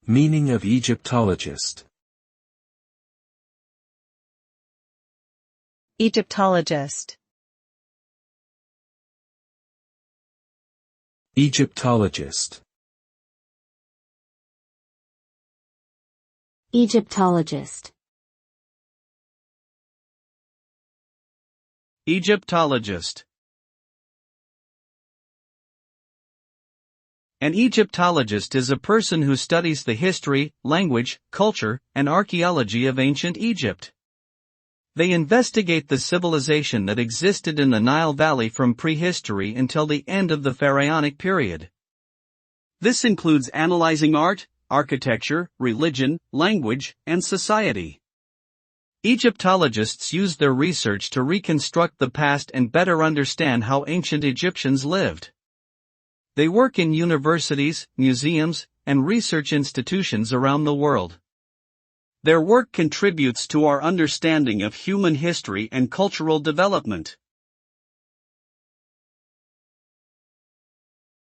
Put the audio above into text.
Meaning of Egyptologist. Egyptologist. Egyptologist. Egyptologist. Egyptologist. An Egyptologist is a person who studies the history, language, culture, and archaeology of ancient Egypt. They investigate the civilization that existed in the Nile Valley from prehistory until the end of the Pharaonic period. This includes analyzing art, architecture, religion, language, and society. Egyptologists use their research to reconstruct the past and better understand how ancient Egyptians lived. They work in universities, museums, and research institutions around the world. Their work contributes to our understanding of human history and cultural development.